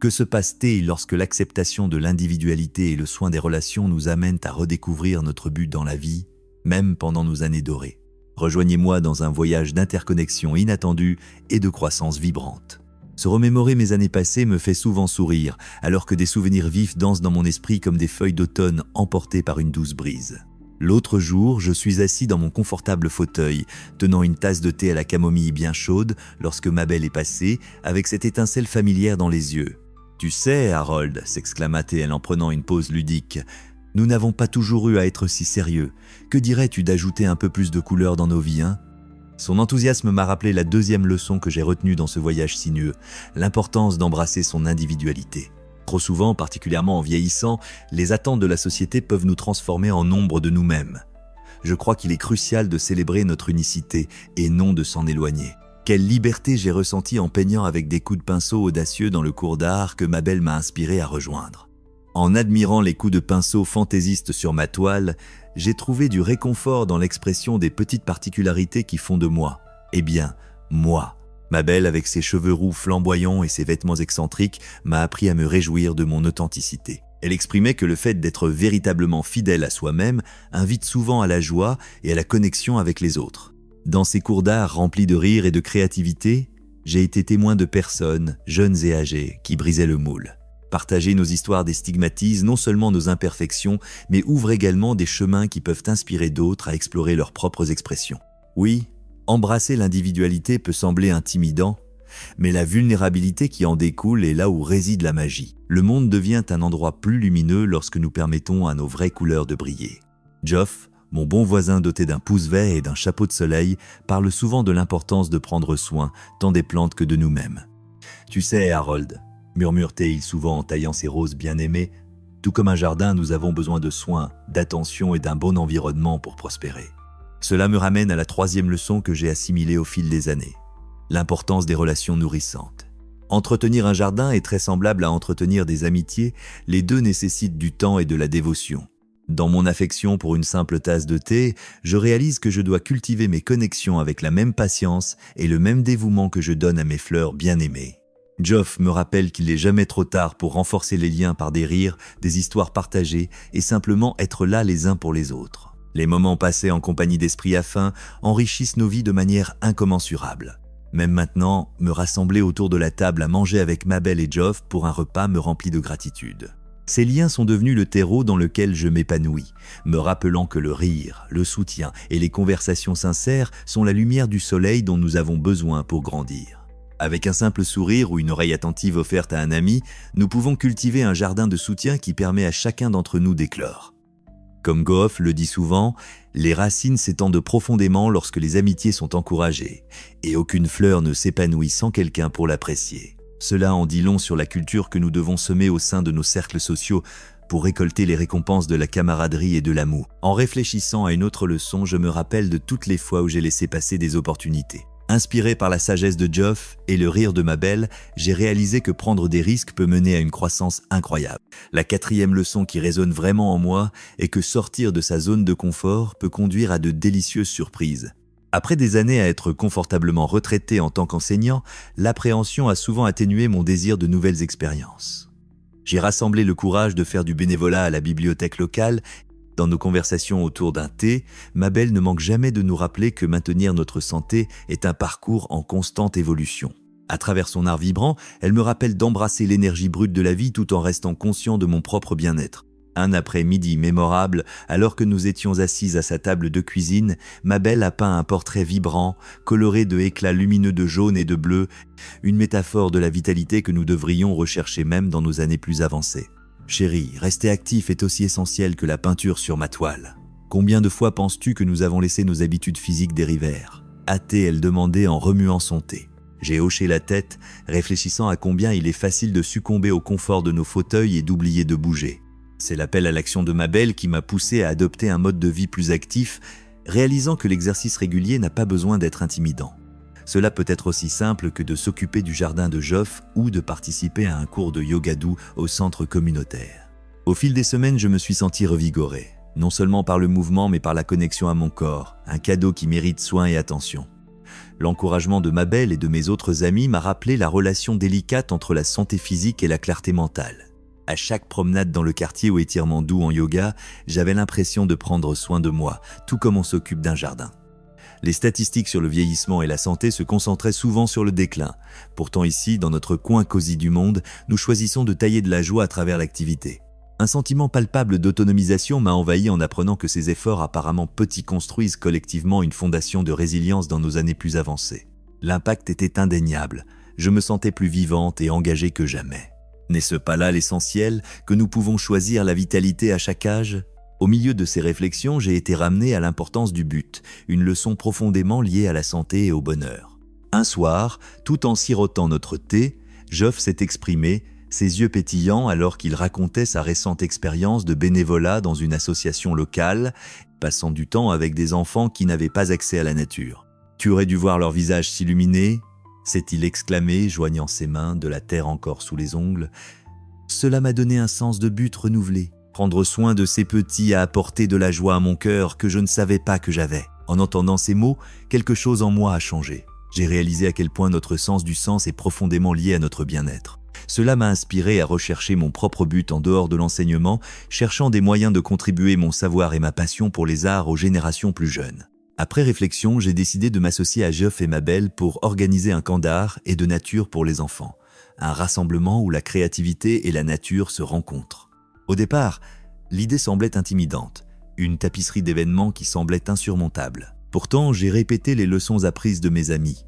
Que se passe-t-il lorsque l'acceptation de l'individualité et le soin des relations nous amènent à redécouvrir notre but dans la vie, même pendant nos années dorées? Rejoignez-moi dans un voyage d'interconnexion inattendue et de croissance vibrante. Se remémorer mes années passées me fait souvent sourire, alors que des souvenirs vifs dansent dans mon esprit comme des feuilles d'automne emportées par une douce brise. L'autre jour, je suis assis dans mon confortable fauteuil, tenant une tasse de thé à la camomille bien chaude, lorsque Mabel est passée, avec cette étincelle familière dans les yeux. « Tu sais, Harold », s'exclama-t-elle en prenant une pause ludique, « nous n'avons pas toujours eu à être si sérieux. Que dirais-tu d'ajouter un peu plus de couleur dans nos vies, hein ?» Son enthousiasme m'a rappelé la deuxième leçon que j'ai retenue dans ce voyage sinueux, l'importance d'embrasser son individualité. Trop souvent, particulièrement en vieillissant, les attentes de la société peuvent nous transformer en ombre de nous-mêmes. Je crois qu'il est crucial de célébrer notre unicité et non de s'en éloigner. Quelle liberté j'ai ressentie en peignant avec des coups de pinceau audacieux dans le cours d'art que Mabel m'a inspiré à rejoindre. En admirant les coups de pinceau fantaisistes sur ma toile, j'ai trouvé du réconfort dans l'expression des petites particularités qui font de moi, moi. Mabel, avec ses cheveux roux flamboyants et ses vêtements excentriques, m'a appris à me réjouir de mon authenticité. Elle exprimait que le fait d'être véritablement fidèle à soi-même invite souvent à la joie et à la connexion avec les autres. Dans ces cours d'art remplis de rire et de créativité, j'ai été témoin de personnes, jeunes et âgées, qui brisaient le moule. Partager nos histoires déstigmatise non seulement nos imperfections, mais ouvre également des chemins qui peuvent inspirer d'autres à explorer leurs propres expressions. Oui, embrasser l'individualité peut sembler intimidant, mais la vulnérabilité qui en découle est là où réside la magie. Le monde devient un endroit plus lumineux lorsque nous permettons à nos vraies couleurs de briller. Geoff, mon bon voisin doté d'un pouce vert et d'un chapeau de soleil, parle souvent de l'importance de prendre soin, tant des plantes que de nous-mêmes. « Tu sais, Harold », murmure-t-il souvent en taillant ses roses bien-aimées, « tout comme un jardin, nous avons besoin de soins, d'attention et d'un bon environnement pour prospérer. » Cela me ramène à la troisième leçon que j'ai assimilée au fil des années, l'importance des relations nourrissantes. Entretenir un jardin est très semblable à entretenir des amitiés, les deux nécessitent du temps et de la dévotion. Dans mon affection pour une simple tasse de thé, je réalise que je dois cultiver mes connexions avec la même patience et le même dévouement que je donne à mes fleurs bien-aimées. Geoff me rappelle qu'il n'est jamais trop tard pour renforcer les liens par des rires, des histoires partagées et simplement être là les uns pour les autres. Les moments passés en compagnie d'esprits affins enrichissent nos vies de manière incommensurable. Même maintenant, me rassembler autour de la table à manger avec Mabel et Geoff pour un repas me remplit de gratitude. Ces liens sont devenus le terreau dans lequel je m'épanouis, me rappelant que le rire, le soutien et les conversations sincères sont la lumière du soleil dont nous avons besoin pour grandir. Avec un simple sourire ou une oreille attentive offerte à un ami, nous pouvons cultiver un jardin de soutien qui permet à chacun d'entre nous d'éclore. Comme Goff le dit souvent, les racines s'étendent profondément lorsque les amitiés sont encouragées, et aucune fleur ne s'épanouit sans quelqu'un pour l'apprécier. Cela en dit long sur la culture que nous devons semer au sein de nos cercles sociaux pour récolter les récompenses de la camaraderie et de l'amour. En réfléchissant à une autre leçon, je me rappelle de toutes les fois où j'ai laissé passer des opportunités. Inspiré par la sagesse de Geoff et le rire de Mabel, j'ai réalisé que prendre des risques peut mener à une croissance incroyable. La quatrième leçon qui résonne vraiment en moi est que sortir de sa zone de confort peut conduire à de délicieuses surprises. Après des années à être confortablement retraité en tant qu'enseignant, l'appréhension a souvent atténué mon désir de nouvelles expériences. J'ai rassemblé le courage de faire du bénévolat à la bibliothèque locale. Dans nos conversations autour d'un thé, Mabel ne manque jamais de nous rappeler que maintenir notre santé est un parcours en constante évolution. À travers son art vibrant, elle me rappelle d'embrasser l'énergie brute de la vie tout en restant conscient de mon propre bien-être. Un après-midi mémorable, alors que nous étions assises à sa table de cuisine, Mabel a peint un portrait vibrant, coloré de éclats lumineux de jaune et de bleu, une métaphore de la vitalité que nous devrions rechercher même dans nos années plus avancées. « Chérie, rester actif est aussi essentiel que la peinture sur ma toile. Combien de fois penses-tu que nous avons laissé nos habitudes physiques dériver ?» hâtée, elle demandait en remuant son thé. J'ai hoché la tête, réfléchissant à combien il est facile de succomber au confort de nos fauteuils et d'oublier de bouger. C'est l'appel à l'action de Mabel qui m'a poussé à adopter un mode de vie plus actif, réalisant que l'exercice régulier n'a pas besoin d'être intimidant. Cela peut être aussi simple que de s'occuper du jardin de Geoff ou de participer à un cours de yoga doux au centre communautaire. Au fil des semaines, je me suis senti revigoré, non seulement par le mouvement mais par la connexion à mon corps, un cadeau qui mérite soin et attention. L'encouragement de Mabel et de mes autres amis m'a rappelé la relation délicate entre la santé physique et la clarté mentale. À chaque promenade dans le quartier ou étirement doux en yoga, j'avais l'impression de prendre soin de moi, tout comme on s'occupe d'un jardin. Les statistiques sur le vieillissement et la santé se concentraient souvent sur le déclin. Pourtant ici, dans notre coin cosy du monde, nous choisissons de tailler de la joie à travers l'activité. Un sentiment palpable d'autonomisation m'a envahi en apprenant que ces efforts apparemment petits construisent collectivement une fondation de résilience dans nos années plus avancées. L'impact était indéniable. Je me sentais plus vivante et engagée que jamais. N'est-ce pas là l'essentiel, que nous pouvons choisir la vitalité à chaque âge ? Au milieu de ces réflexions, j'ai été ramené à l'importance du but, une leçon profondément liée à la santé et au bonheur. Un soir, tout en sirotant notre thé, Geoff s'est exprimé, ses yeux pétillants alors qu'il racontait sa récente expérience de bénévolat dans une association locale, passant du temps avec des enfants qui n'avaient pas accès à la nature. « Tu aurais dû voir leur visage s'illuminer », s'est-il exclamé, joignant ses mains, de la terre encore sous les ongles. « Cela m'a donné un sens de but renouvelé. Prendre soin de ces petits a apporté de la joie à mon cœur que je ne savais pas que j'avais. » En entendant ces mots, quelque chose en moi a changé. J'ai réalisé à quel point notre sens du sens est profondément lié à notre bien-être. Cela m'a inspiré à rechercher mon propre but en dehors de l'enseignement, cherchant des moyens de contribuer mon savoir et ma passion pour les arts aux générations plus jeunes. Après réflexion, j'ai décidé de m'associer à Geoff et Mabel pour organiser un camp d'art et de nature pour les enfants. Un rassemblement où la créativité et la nature se rencontrent. Au départ, l'idée semblait intimidante, une tapisserie d'événements qui semblait insurmontable. Pourtant, j'ai répété les leçons apprises de mes amis.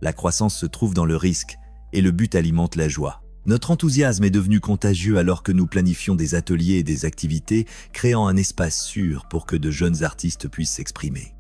La croissance se trouve dans le risque et le but alimente la joie. Notre enthousiasme est devenu contagieux alors que nous planifions des ateliers et des activités, créant un espace sûr pour que de jeunes artistes puissent s'exprimer.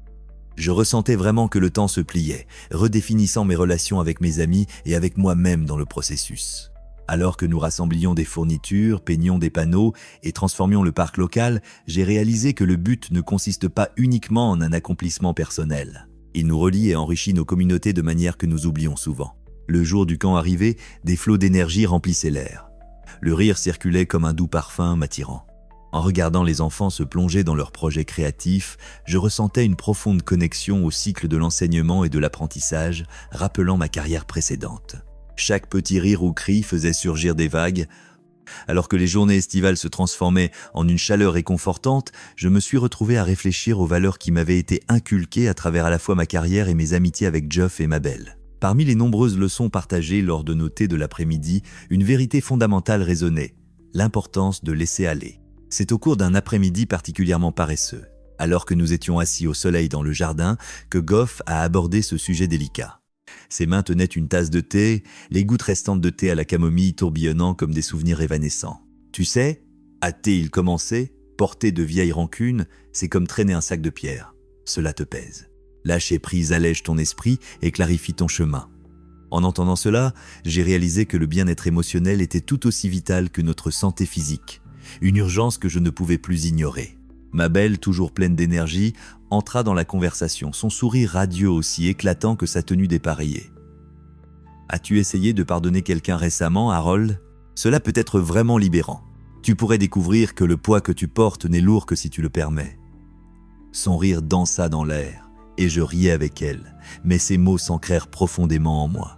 Je ressentais vraiment que le temps se pliait, redéfinissant mes relations avec mes amis et avec moi-même dans le processus. Alors que nous rassemblions des fournitures, peignions des panneaux et transformions le parc local, j'ai réalisé que le but ne consiste pas uniquement en un accomplissement personnel. Il nous relie et enrichit nos communautés de manière que nous oublions souvent. Le jour du camp arrivé, des flots d'énergie remplissaient l'air. Le rire circulait comme un doux parfum m'attirant. En regardant les enfants se plonger dans leurs projets créatifs, je ressentais une profonde connexion au cycle de l'enseignement et de l'apprentissage, rappelant ma carrière précédente. Chaque petit rire ou cri faisait surgir des vagues. Alors que les journées estivales se transformaient en une chaleur réconfortante, je me suis retrouvé à réfléchir aux valeurs qui m'avaient été inculquées à travers à la fois ma carrière et mes amitiés avec Geoff et Mabel. Parmi les nombreuses leçons partagées lors de nos thés de l'après-midi, une vérité fondamentale résonnait, l'importance de laisser aller. C'est au cours d'un après-midi particulièrement paresseux, alors que nous étions assis au soleil dans le jardin, que Geoff a abordé ce sujet délicat. Ses mains tenaient une tasse de thé, les gouttes restantes de thé à la camomille tourbillonnant comme des souvenirs évanescents. « Tu sais, a-t-il commencé, porter de vieilles rancunes, c'est comme traîner un sac de pierre. Cela te pèse. Lâcher prise allège ton esprit et clarifie ton chemin. » En entendant cela, j'ai réalisé que le bien-être émotionnel était tout aussi vital que notre santé physique. Une urgence que je ne pouvais plus ignorer. Mabel, toujours pleine d'énergie, entra dans la conversation, son sourire radieux aussi éclatant que sa tenue dépareillée. « As-tu essayé de pardonner quelqu'un récemment, Harold ? Cela peut être vraiment libérant. Tu pourrais découvrir que le poids que tu portes n'est lourd que si tu le permets. » Son rire dansa dans l'air, et je riais avec elle, mais ses mots s'ancrèrent profondément en moi.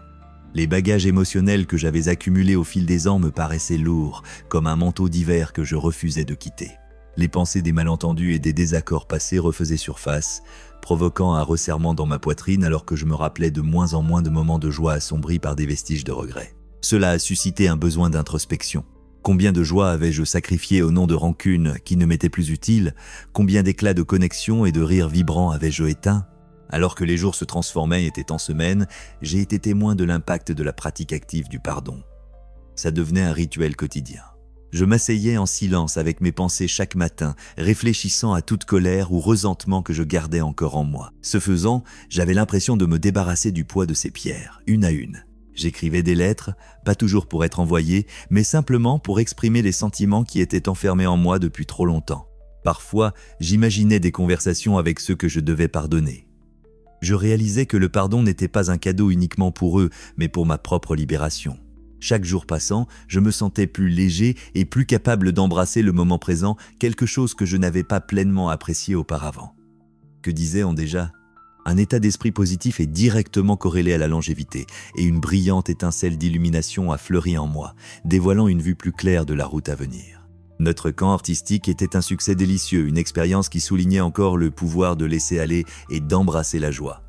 Les bagages émotionnels que j'avais accumulés au fil des ans me paraissaient lourds, comme un manteau d'hiver que je refusais de quitter. Les pensées des malentendus et des désaccords passés refaisaient surface, provoquant un resserrement dans ma poitrine alors que je me rappelais de moins en moins de moments de joie assombris par des vestiges de regret. Cela a suscité un besoin d'introspection. Combien de joie avais-je sacrifié au nom de rancunes qui ne m'étaient plus utiles ? Combien d'éclats de connexion et de rires vibrants avais-je éteints ? Alors que les jours se transformaient et étaient en semaines, j'ai été témoin de l'impact de la pratique active du pardon. Ça devenait un rituel quotidien. Je m'asseyais en silence avec mes pensées chaque matin, réfléchissant à toute colère ou resentement que je gardais encore en moi. Ce faisant, j'avais l'impression de me débarrasser du poids de ces pierres, une à une. J'écrivais des lettres, pas toujours pour être envoyées, mais simplement pour exprimer les sentiments qui étaient enfermés en moi depuis trop longtemps. Parfois, j'imaginais des conversations avec ceux que je devais pardonner. Je réalisais que le pardon n'était pas un cadeau uniquement pour eux, mais pour ma propre libération. Chaque jour passant, je me sentais plus léger et plus capable d'embrasser le moment présent, quelque chose que je n'avais pas pleinement apprécié auparavant. Que disait-on déjà ? Un état d'esprit positif est directement corrélé à la longévité, et une brillante étincelle d'illumination a fleuri en moi, dévoilant une vue plus claire de la route à venir. Notre camp artistique était un succès délicieux, une expérience qui soulignait encore le pouvoir de laisser aller et d'embrasser la joie.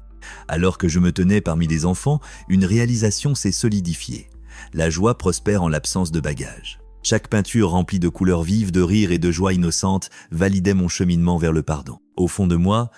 Alors que je me tenais parmi les enfants, une réalisation s'est solidifiée. La joie prospère en l'absence de bagages. Chaque peinture remplie de couleurs vives, de rires et de joie innocente validait mon cheminement vers le pardon. Au fond de moi,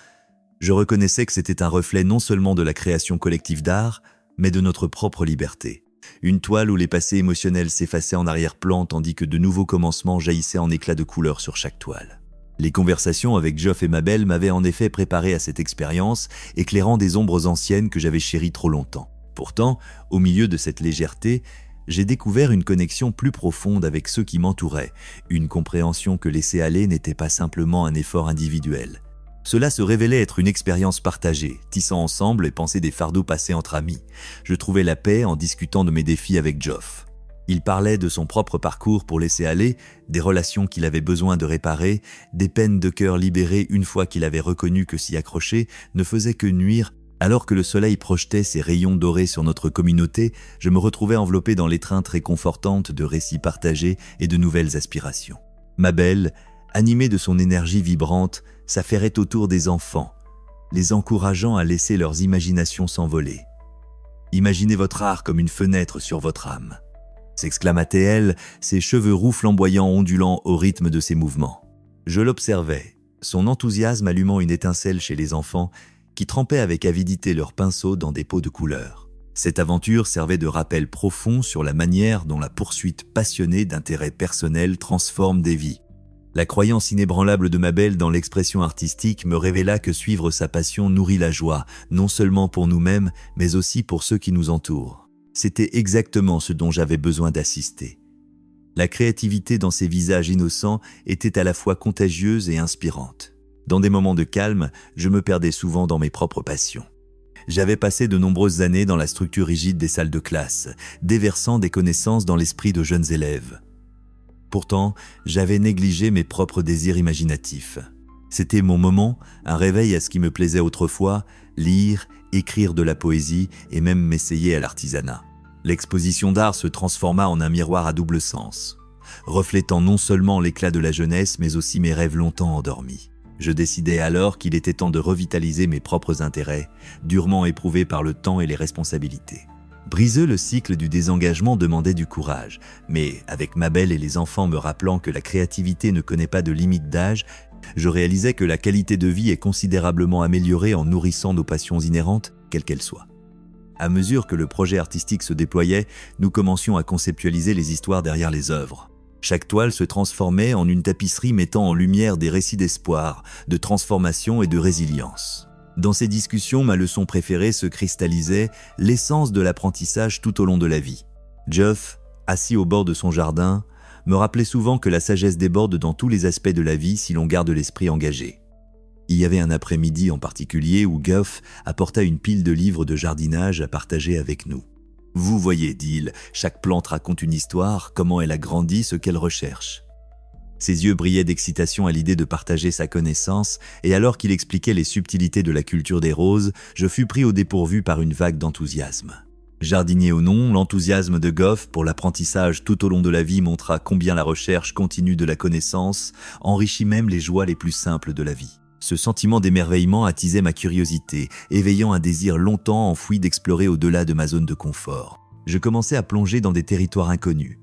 je reconnaissais que c'était un reflet non seulement de la création collective d'art, mais de notre propre liberté. Une toile où les passés émotionnels s'effaçaient en arrière-plan tandis que de nouveaux commencements jaillissaient en éclats de couleurs sur chaque toile. Les conversations avec Geoff et Mabel m'avaient en effet préparé à cette expérience, éclairant des ombres anciennes que j'avais chéries trop longtemps. Pourtant, au milieu de cette légèreté, j'ai découvert une connexion plus profonde avec ceux qui m'entouraient, une compréhension que laisser aller n'était pas simplement un effort individuel. Cela se révélait être une expérience partagée, tissant ensemble et penser des fardeaux passés entre amis. Je trouvais la paix en discutant de mes défis avec Geoff. Il parlait de son propre parcours pour laisser aller, des relations qu'il avait besoin de réparer, des peines de cœur libérées une fois qu'il avait reconnu que s'y accrocher ne faisait que nuire. Alors que le soleil projetait ses rayons dorés sur notre communauté, je me retrouvais enveloppé dans l'étreinte réconfortante de récits partagés et de nouvelles aspirations. Mabel, animée de son énergie vibrante, s'affairait autour des enfants, les encourageant à laisser leurs imaginations s'envoler. « Imaginez votre art comme une fenêtre sur votre âme », s'exclama-t-elle, ses cheveux roux flamboyants ondulant au rythme de ses mouvements. Je l'observais, son enthousiasme allumant une étincelle chez les enfants qui trempaient avec avidité leurs pinceaux dans des pots de couleurs. Cette aventure servait de rappel profond sur la manière dont la poursuite passionnée d'intérêts personnels transforme des vies. La croyance inébranlable de Mabel dans l'expression artistique me révéla que suivre sa passion nourrit la joie, non seulement pour nous-mêmes, mais aussi pour ceux qui nous entourent. C'était exactement ce dont j'avais besoin d'assister. La créativité dans ces visages innocents était à la fois contagieuse et inspirante. Dans des moments de calme, je me perdais souvent dans mes propres passions. J'avais passé de nombreuses années dans la structure rigide des salles de classe, déversant des connaissances dans l'esprit de jeunes élèves. Pourtant, j'avais négligé mes propres désirs imaginatifs. C'était mon moment, un réveil à ce qui me plaisait autrefois, lire, écrire de la poésie et même m'essayer à l'artisanat. L'exposition d'art se transforma en un miroir à double sens, reflétant non seulement l'éclat de la jeunesse mais aussi mes rêves longtemps endormis. Je décidai alors qu'il était temps de revitaliser mes propres intérêts, durement éprouvés par le temps et les responsabilités. Briser le cycle du désengagement demandait du courage, mais avec Mabel et les enfants me rappelant que la créativité ne connaît pas de limite d'âge, je réalisais que la qualité de vie est considérablement améliorée en nourrissant nos passions inhérentes, quelles qu'elles soient. À mesure que le projet artistique se déployait, nous commencions à conceptualiser les histoires derrière les œuvres. Chaque toile se transformait en une tapisserie mettant en lumière des récits d'espoir, de transformation et de résilience. Dans ces discussions, ma leçon préférée se cristallisait, l'essence de l'apprentissage tout au long de la vie. Geoff, assis au bord de son jardin, me rappelait souvent que la sagesse déborde dans tous les aspects de la vie si l'on garde l'esprit engagé. Il y avait un après-midi en particulier où Geoff apporta une pile de livres de jardinage à partager avec nous. « Vous voyez, dit-il, chaque plante raconte une histoire, comment elle a grandi, ce qu'elle recherche. » Ses yeux brillaient d'excitation à l'idée de partager sa connaissance, et alors qu'il expliquait les subtilités de la culture des roses, je fus pris au dépourvu par une vague d'enthousiasme. Jardinier ou non, l'enthousiasme de Geoff pour l'apprentissage tout au long de la vie montra combien la recherche continue de la connaissance enrichit même les joies les plus simples de la vie. Ce sentiment d'émerveillement attisait ma curiosité, éveillant un désir longtemps enfoui d'explorer au-delà de ma zone de confort. Je commençais à plonger dans des territoires inconnus.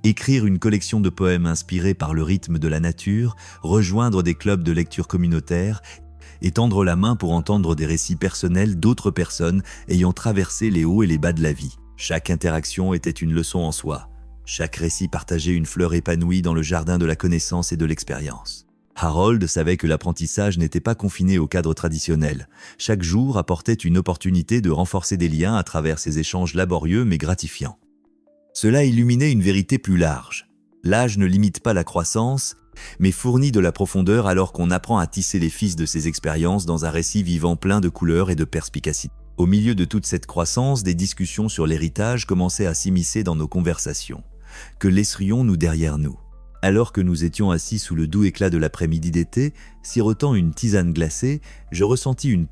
Écrire une collection de poèmes inspirés par le rythme de la nature, rejoindre des clubs de lecture communautaire, et tendre la main pour entendre des récits personnels d'autres personnes ayant traversé les hauts et les bas de la vie. Chaque interaction était une leçon en soi. Chaque récit partageait une fleur épanouie dans le jardin de la connaissance et de l'expérience. Harold savait que l'apprentissage n'était pas confiné au cadre traditionnel. Chaque jour apportait une opportunité de renforcer des liens à travers ces échanges laborieux mais gratifiants. Cela illuminait une vérité plus large. L'âge ne limite pas la croissance, mais fournit de la profondeur alors qu'on apprend à tisser les fils de ses expériences dans un récit vivant plein de couleurs et de perspicacité. Au milieu de toute cette croissance, des discussions sur l'héritage commençaient à s'immiscer dans nos conversations. Que laisserions-nous derrière nous ? Alors que nous étions assis sous le doux éclat de l'après-midi d'été, sirotant une tisane glacée, je ressentis une